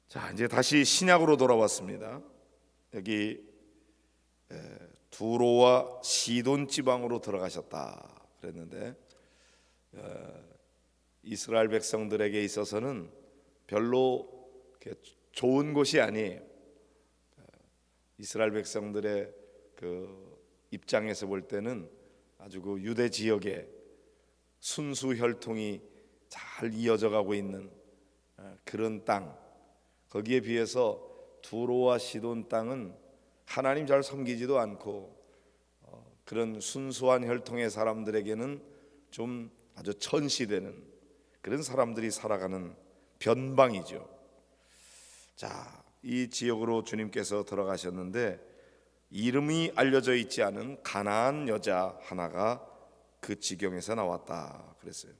자, 이제 다시 신약으로 돌아왔습니다. 여기 두로와 시돈 지방으로 들어가셨다 그랬는데, 이스라엘 백성들에게 있어서는 별로 좋은 곳이 아니에요. 이스라엘 백성들의 그 입장에서 볼 때는 아주 그 유대 지역에 순수 혈통이 잘 이어져 가고 있는 그런 땅, 거기에 비해서 두로와 시돈 땅은 하나님 잘 섬기지도 않고 그런 순수한 혈통의 사람들에게는 좀 아주 천시되는 그런 사람들이 살아가는 변방이죠. 자, 이 지역으로 주님께서 들어가셨는데 이름이 알려져 있지 않은 가나안 여자 하나가 그 지경에서 나왔다 그랬어요.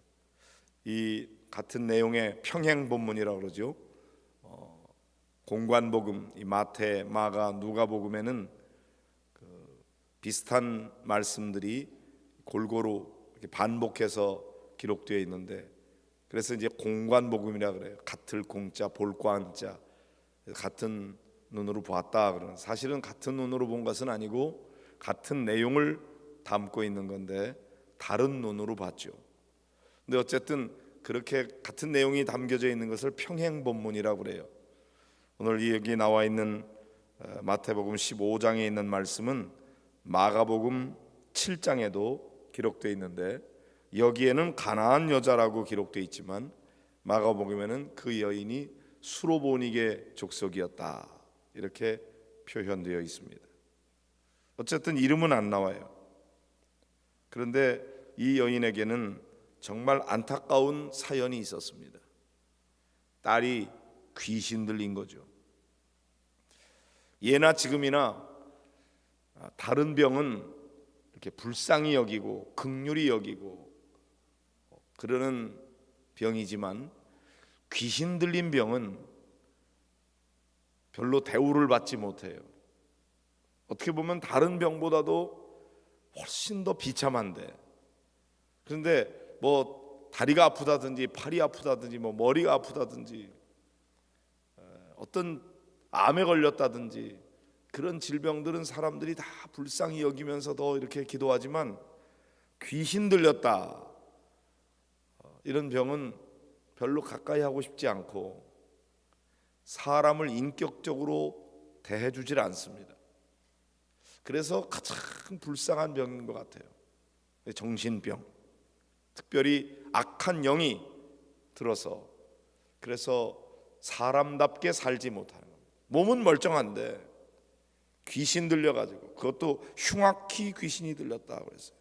이 같은 내용의 평행 본문이라고 그러죠. 공관복음, 이 마태, 마가, 누가복음에는 비슷한 말씀들이 골고루 이렇게 반복해서 기록되어 있는데, 그래서 이제 공관복음이라 그래요. 같을 공자, 볼관자, 같은 눈으로 보았다 그러는, 사실은 같은 눈으로 본 것은 아니고 같은 내용을 담고 있는 건데 다른 눈으로 봤죠. 근데 어쨌든 그렇게 같은 내용이 담겨져 있는 것을 평행본문이라고 그래요. 오늘 여기 나와 있는 마태복음 15장에 있는 말씀은 마가복음 7장에도 기록되어 있는데, 여기에는 가나안 여자라고 기록되어 있지만 마가복음에는 그 여인이 수로보닉의 족속이었다 이렇게 표현되어 있습니다. 어쨌든 이름은 안 나와요. 그런데 이 여인에게는 정말 안타까운 사연이 있었습니다. 딸이 귀신 들린 거죠. 예나 지금이나 다른 병은 이렇게 불쌍히 여기고 긍휼히 여기고 그러는 병이지만, 귀신 들린 병은 별로 대우를 받지 못해요. 어떻게 보면 다른 병보다도 훨씬 더 비참한데, 그런데 뭐 다리가 아프다든지 팔이 아프다든지 뭐 머리가 아프다든지 어떤 암에 걸렸다든지 그런 질병들은 사람들이 다 불쌍히 여기면서 더 이렇게 기도하지만, 귀신 들렸다 이런 병은 별로 가까이 하고 싶지 않고 사람을 인격적으로 대해주질 않습니다. 그래서 가장 불쌍한 병인 것 같아요. 정신병, 특별히 악한 영이 들어서 그래서 사람답게 살지 못하는 겁니다. 몸은 멀쩡한데 귀신 들려가지고, 그것도 흉악히 귀신이 들렸다고 했어요.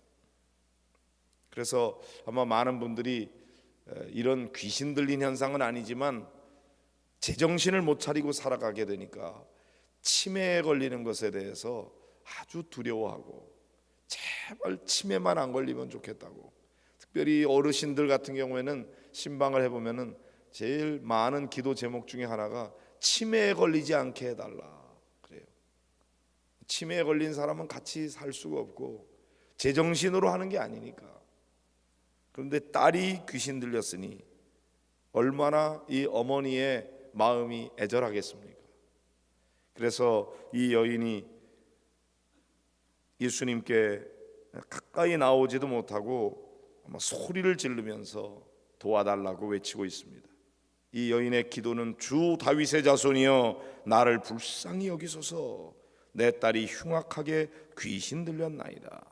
그래서 아마 많은 분들이 이런 귀신 들린 현상은 아니지만 제정신을 못 차리고 살아가게 되니까 치매에 걸리는 것에 대해서 아주 두려워하고, 제발 치매만 안 걸리면 좋겠다고. 특별히 어르신들 같은 경우에는 신방을 해보면은 제일 많은 기도 제목 중에 하나가 치매에 걸리지 않게 해달라 그래요. 치매에 걸린 사람은 같이 살 수가 없고 제정신으로 하는 게 아니니까. 그런데 딸이 귀신 들렸으니 얼마나 이 어머니의 마음이 애절하겠습니까? 그래서 이 여인이 예수님께 가까이 나오지도 못하고 아마 소리를 지르면서 도와달라고 외치고 있습니다. 이 여인의 기도는 주 다윗의 자손이여 나를 불쌍히 여기소서, 내 딸이 흉악하게 귀신 들렸나이다.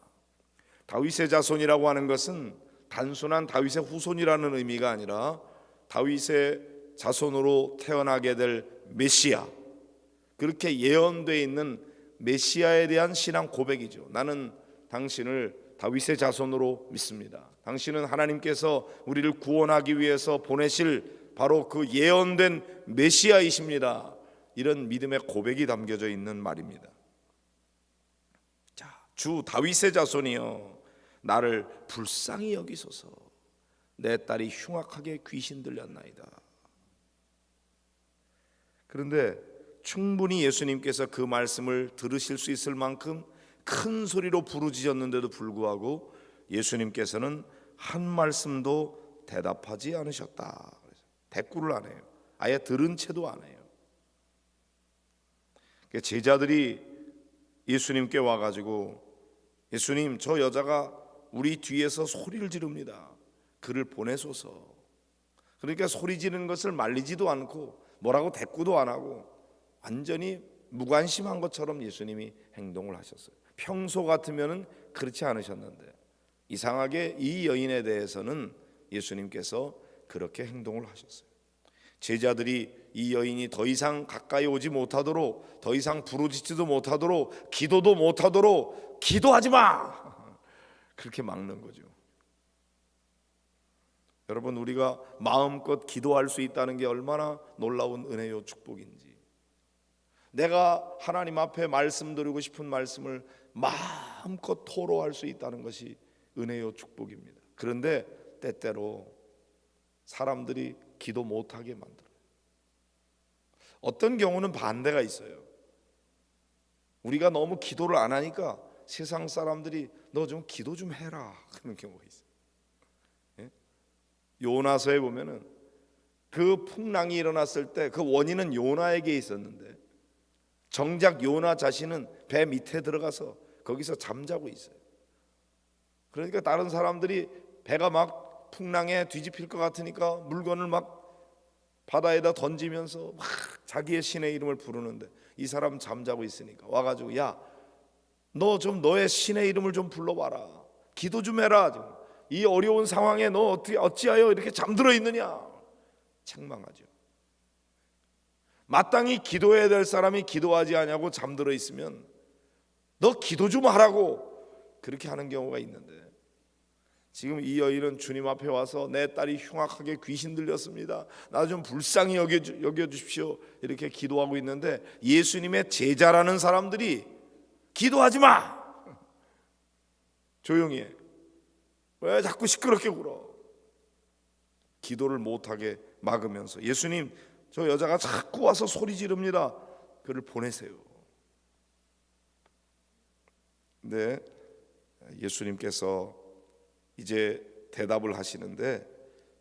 다윗의 자손이라고 하는 것은 단순한 다윗의 후손이라는 의미가 아니라 다윗의 자손으로 태어나게 될 메시아, 그렇게 예언되어 있는 메시아에 대한 신앙 고백이죠. 나는 당신을 다윗의 자손으로 믿습니다. 당신은 하나님께서 우리를 구원하기 위해서 보내실 바로 그 예언된 메시아이십니다. 이런 믿음의 고백이 담겨져 있는 말입니다. 자, 주 다윗의 자손이여 나를 불쌍히 여기소서, 내 딸이 흉악하게 귀신 들렸나이다. 그런데 충분히 예수님께서 그 말씀을 들으실 수 있을 만큼 큰 소리로 부르짖었는데도 불구하고 예수님께서는 한 말씀도 대답하지 않으셨다. 대꾸를 안 해요. 아예 들은 채도 안 해요. 제자들이 예수님께 와가지고 예수님, 저 여자가 우리 뒤에서 소리를 지릅니다. 그를 보내소서. 그러니까 소리 지르는 것을 말리지도 않고 뭐라고 대꾸도 안 하고 완전히 무관심한 것처럼 예수님이 행동을 하셨어요. 평소 같으면은 그렇지 않으셨는데 이상하게 이 여인에 대해서는 예수님께서 그렇게 행동을 하셨어요. 제자들이 이 여인이 더 이상 가까이 오지 못하도록, 더 이상 부르짖지도 못하도록, 기도도 못하도록 기도하지 마! 그렇게 막는 거죠. 여러분, 우리가 마음껏 기도할 수 있다는 게 얼마나 놀라운 은혜요 축복인지. 내가 하나님 앞에 말씀드리고 싶은 말씀을 마음껏 토로할 수 있다는 것이 은혜요 축복입니다. 그런데 때때로 사람들이 기도 못하게 만들어요. 어떤 경우는 반대가 있어요. 우리가 너무 기도를 안 하니까 세상 사람들이 너 좀 기도 좀 해라 그런 경우가 있어요. 예? 요나서에 보면은 그 풍랑이 일어났을 때 그 원인은 요나에게 있었는데 정작 요나 자신은 배 밑에 들어가서 거기서 잠자고 있어요. 그러니까 다른 사람들이 배가 막 풍랑에 뒤집힐 것 같으니까 물건을 막 바다에다 던지면서 막 자기의 신의 이름을 부르는데 이 사람 잠자고 있으니까 와가지고 야, 너 좀 너의 신의 이름을 좀 불러봐라. 기도 좀 해라. 이 어려운 상황에 너 어찌하여 이렇게 잠들어 있느냐. 책망하죠. 마땅히 기도해야 될 사람이 기도하지 않냐고 잠들어 있으면 너 기도 좀 하라고 그렇게 하는 경우가 있는데 지금 이 여인은 주님 앞에 와서 내 딸이 흉악하게 귀신 들렸습니다. 나 좀 불쌍히 여겨주십시오. 이렇게 기도하고 있는데 예수님의 제자라는 사람들이 기도하지 마. 조용히 해. 왜 자꾸 시끄럽게 굴어. 기도를 못하게 막으면서 예수님, 저 여자가 자꾸 와서 소리 지릅니다. 그를 보내세요. 근데 예수님께서 이제 대답을 하시는데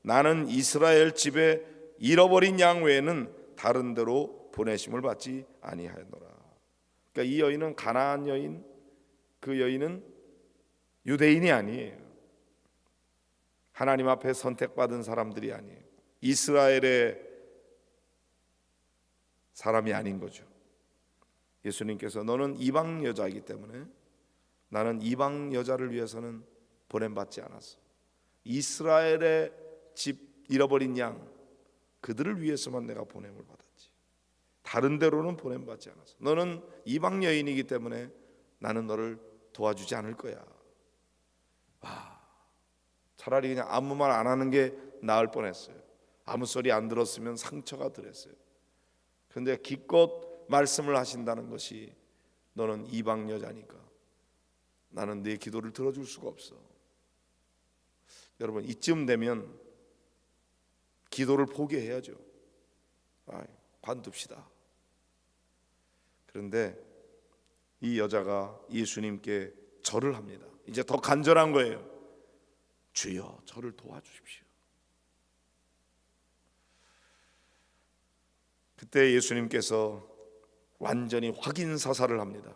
나는 이스라엘 집에 잃어버린 양 외에는 다른 데로 보내심을 받지 아니하였노라. 그러니까 이 여인은 가나안 여인, 그 여인은 유대인이 아니에요. 하나님 앞에 선택받은 사람들이 아니에요. 이스라엘의 사람이 아닌 거죠. 예수님께서 너는 이방 여자이기 때문에 나는 이방 여자를 위해서는 보냄받지 않았어. 이스라엘의 집 잃어버린 양 그들을 위해서만 내가 보냄을 받았지. 다른 데로는 보냄받지 않았어. 너는 이방 여인이기 때문에 나는 너를 도와주지 않을 거야. 차라리 그냥 아무 말 안 하는 게 나을 뻔했어요. 아무 소리 안 들었으면 상처가 들었어요. 그런데 기껏 말씀을 하신다는 것이 너는 이방 여자니까 나는 네 기도를 들어줄 수가 없어. 여러분, 이쯤 되면 기도를 포기해야죠. 관둡시다. 그런데 이 여자가 예수님께 절을 합니다. 이제 더 간절한 거예요. 주여, 저를 도와주십시오. 그때 예수님께서 완전히 확인사살을 합니다.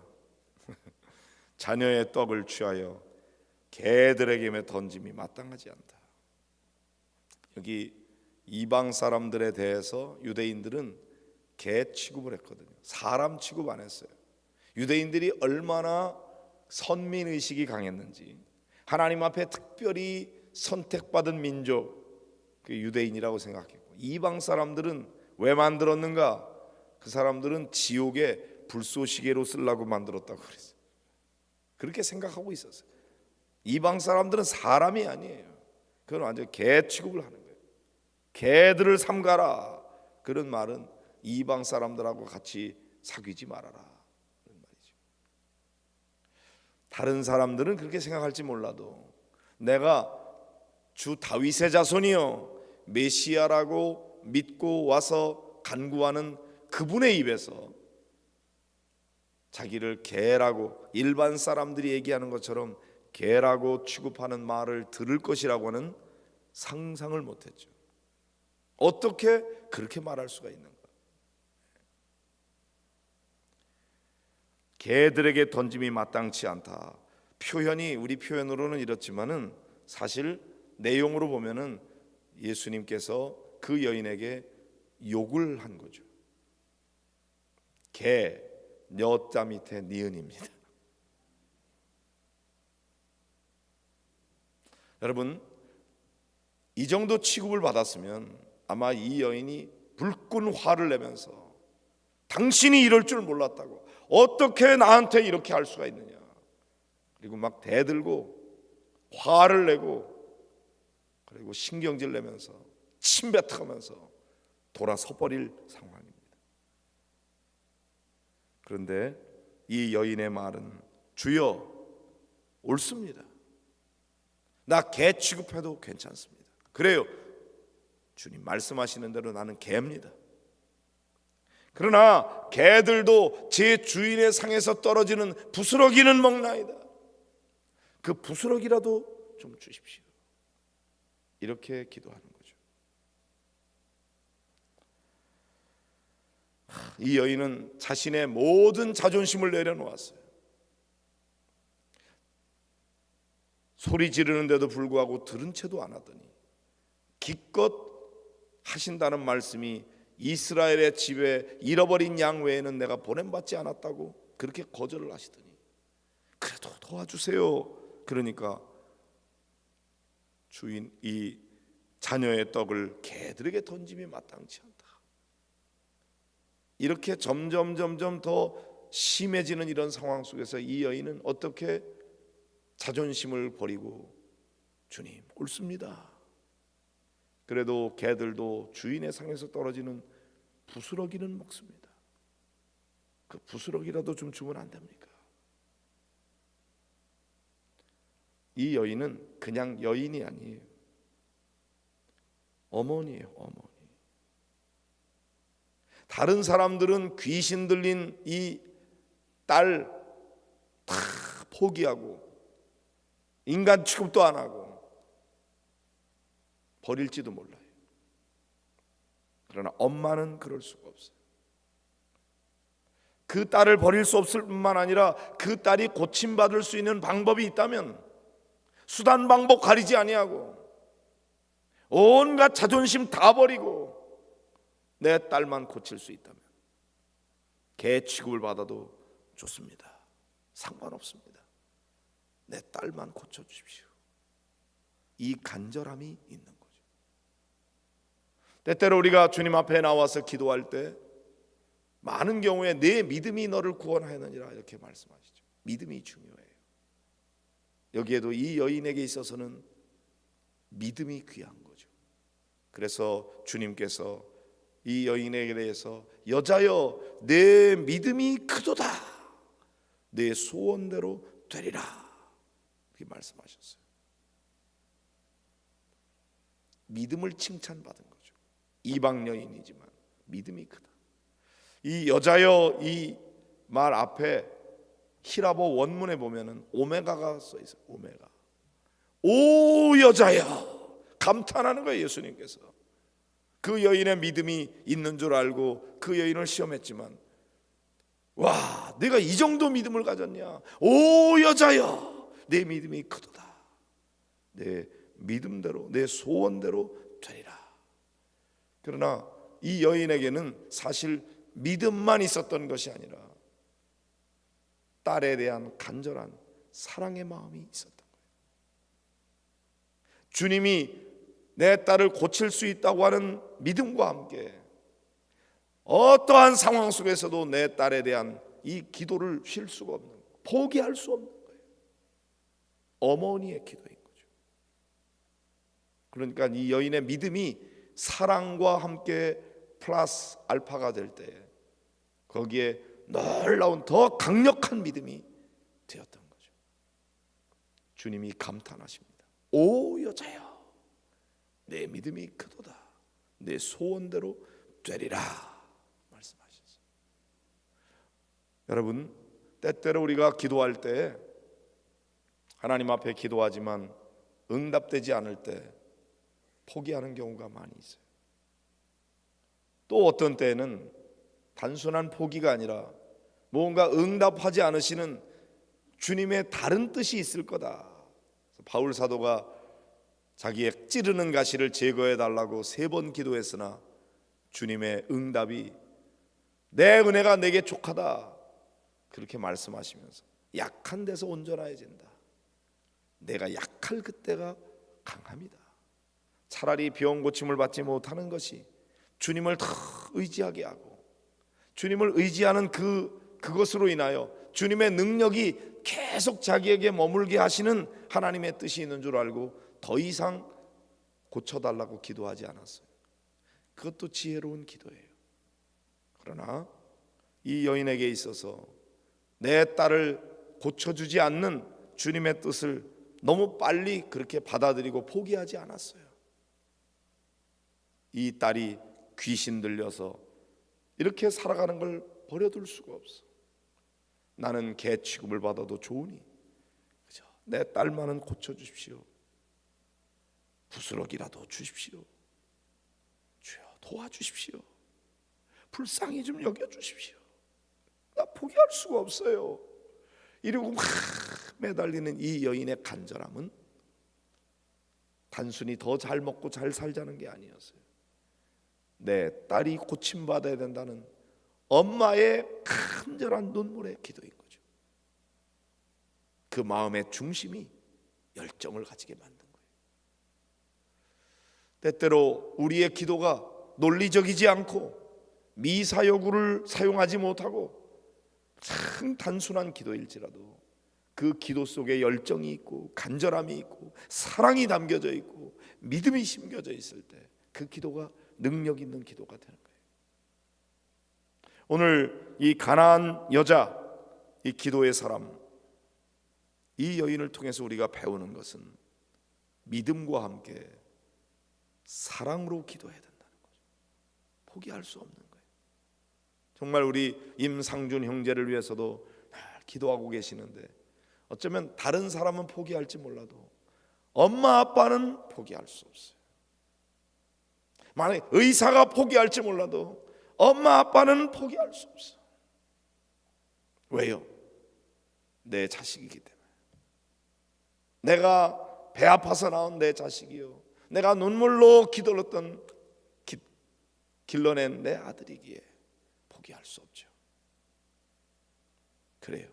자녀의 떡을 취하여 개들에게 던짐이 마땅하지 않다. 여기 이방 사람들에 대해서 유대인들은 개 취급을 했거든요. 사람 취급 안 했어요. 유대인들이 얼마나 선민의식이 강했는지, 하나님 앞에 특별히 선택받은 민족, 그 유대인이라고 생각했고, 이방 사람들은 왜 만들었는가? 그 사람들은 지옥의 불쏘시개로 쓰려고 만들었다고 그랬어요. 그렇게 생각하고 있었어요. 이방 사람들은 사람이 아니에요. 그건 완전 개 취급을 하는 거예요. 개들을 삼가라. 그런 말은 이방 사람들하고 같이 사귀지 말아라, 그런 말이죠. 다른 사람들은 그렇게 생각할지 몰라도 내가 주 다윗의 자손이요 메시아라고 믿고 와서 간구하는 그분의 입에서 자기를 개라고, 일반 사람들이 얘기하는 것처럼 개라고 취급하는 말을 들을 것이라고는 상상을 못했죠. 어떻게 그렇게 말할 수가 있는가? 개들에게 던짐이 마땅치 않다. 표현이 우리 표현으로는 이렇지만은 사실 내용으로 보면은 예수님께서 그 여인에게 욕을 한 거죠. 개, 여자 밑에 니은입니다. 여러분, 이 정도 취급을 받았으면 아마 이 여인이 불끈 화를 내면서 당신이 이럴 줄 몰랐다고, 어떻게 나한테 이렇게 할 수가 있느냐, 그리고 막 대들고 화를 내고 그리고 신경질 내면서 침뱉어가면서 돌아서 버릴 상황입니다. 그런데 이 여인의 말은 주여, 옳습니다. 나 개 취급해도 괜찮습니다. 그래요, 주님 말씀하시는 대로 나는 개입니다. 그러나 개들도 제 주인의 상에서 떨어지는 부스러기는 먹나이다. 그 부스러기라도 좀 주십시오. 이렇게 기도하는 거죠. 이 여인은 자신의 모든 자존심을 내려놓았어요. 소리 지르는데도 불구하고 들은 채도 안 하더니 기껏 하신다는 말씀이 이스라엘의 집에 잃어버린 양 외에는 내가 보냄받지 않았다고 그렇게 거절을 하시더니 그래도 도와주세요. 그러니까 주인 이 자녀의 떡을 개들에게 던짐이 마땅치 않다. 이렇게 점점 더 심해지는 이런 상황 속에서 이 여인은 어떻게 자존심을 버리고 주님 옳습니다. 그래도 개들도 주인의 상에서 떨어지는 부스러기는 먹습니다. 그 부스러기라도 좀 주면 안 됩니까? 이 여인은 그냥 여인이 아니에요. 어머니예요, 어머니. 다른 사람들은 귀신 들린 이 딸 다 포기하고 인간 취급도 안 하고 버릴지도 몰라요. 그러나 엄마는 그럴 수가 없어요. 그 딸을 버릴 수 없을 뿐만 아니라 그 딸이 고침받을 수 있는 방법이 있다면 수단 방법 가리지 아니하고 온갖 자존심 다 버리고 내 딸만 고칠 수 있다면 개 취급을 받아도 좋습니다. 상관없습니다. 내 딸만 고쳐주십시오. 이 간절함이 있는 거죠. 때때로 우리가 주님 앞에 나와서 기도할 때 많은 경우에 내 믿음이 너를 구원하였느니라 이렇게 말씀하시죠. 믿음이 중요해요. 여기에도 이 여인에게 있어서는 믿음이 귀한 거죠. 그래서 주님께서 이 여인에게 대해서 여자여 내 믿음이 크도다, 내 소원대로 되리라 이렇게 말씀하셨어요. 믿음을 칭찬받은 거죠. 이방 여인이지만 믿음이 크다. 이 여자여 이 말 앞에 히라보 원문에 보면은 오메가가 써 있어요. 오메가. 오 여자여, 감탄하는 거예요. 예수님께서 그 여인의 믿음이 있는 줄 알고 그 여인을 시험했지만 와, 내가 이 정도 믿음을 가졌냐. 오 여자여, 내 믿음이 크도다. 내 믿음대로 내 소원대로 되리라. 그러나 이 여인에게는 사실 믿음만 있었던 것이 아니라 딸에 대한 간절한 사랑의 마음이 있었던 거예요. 주님이 내 딸을 고칠 수 있다고 하는 믿음과 함께 어떠한 상황 속에서도 내 딸에 대한 이 기도를 쉴 수가 없는 거예요. 포기할 수 없는 거예요. 어머니의 기도인 거죠. 그러니까 이 여인의 믿음이 사랑과 함께 플러스 알파가 될 때 거기에 놀라운 더 강력한 믿음이 되었던 거죠. 주님이 감탄하십니다. 오 여자여, 내 믿음이 크도다. 내 소원대로 되리라 말씀하셨어요. 여러분, 때때로 우리가 기도할 때 하나님 앞에 기도하지만 응답되지 않을 때 포기하는 경우가 많이 있어요. 또 어떤 때는 단순한 포기가 아니라 뭔가 응답하지 않으시는 주님의 다른 뜻이 있을 거다. 바울 사도가 자기의 찌르는 가시를 제거해 달라고 3번 기도했으나 주님의 응답이 내 은혜가 내게 족하다 그렇게 말씀하시면서 약한 데서 온전해진다. 내가 약할 그때가 강합니다. 차라리 병 고침을 받지 못하는 것이 주님을 더 의지하게 하고 주님을 의지하는 그것으로 인하여 주님의 능력이 계속 자기에게 머물게 하시는 하나님의 뜻이 있는 줄 알고 더 이상 고쳐달라고 기도하지 않았어요. 그것도 지혜로운 기도예요. 그러나 이 여인에게 있어서 내 딸을 고쳐주지 않는 주님의 뜻을 너무 빨리 그렇게 받아들이고 포기하지 않았어요. 이 딸이 귀신 들려서 이렇게 살아가는 걸 버려둘 수가 없어. 나는 개 취급을 받아도 좋으니 그죠? 내 딸만은 고쳐주십시오. 부스러기라도 주십시오. 주여 도와주십시오. 불쌍히 좀 여겨주십시오. 나 포기할 수가 없어요. 이러고 막 매달리는 이 여인의 간절함은 단순히 더 잘 먹고 잘 살자는 게 아니었어요. 내 딸이 고침받아야 된다는 엄마의 간절한 눈물의 기도인 거죠. 그 마음의 중심이 열정을 가지게 만든 거예요. 때때로 우리의 기도가 논리적이지 않고 미사여구를 사용하지 못하고 참 단순한 기도일지라도 그 기도 속에 열정이 있고 간절함이 있고 사랑이 담겨져 있고 믿음이 심겨져 있을 때 그 기도가 능력 있는 기도가 되는 거예요. 오늘 이 가나안 여자, 이 기도의 사람, 이 여인을 통해서 우리가 배우는 것은 믿음과 함께 사랑으로 기도해야 된다는 거죠. 포기할 수 없는 거예요. 정말 우리 임상준 형제를 위해서도 늘 기도하고 계시는데 어쩌면 다른 사람은 포기할지 몰라도 엄마 아빠는 포기할 수 없어요. 만약에 의사가 포기할지 몰라도 엄마 아빠는 포기할 수 없어. 왜요? 내 자식이기 때문에. 내가 배 아파서 낳은 내 자식이요, 내가 눈물로 길러낸 내 아들이기에 포기할 수 없죠. 그래요.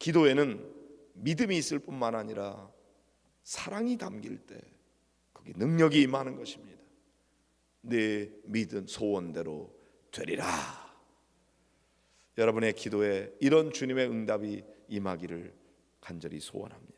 기도에는 믿음이 있을 뿐만 아니라 사랑이 담길 때 거기 능력이 임하는 것입니다. 내 믿은 소원대로 되리라. 여러분의 기도에 이런 주님의 응답이 임하기를 간절히 소원합니다.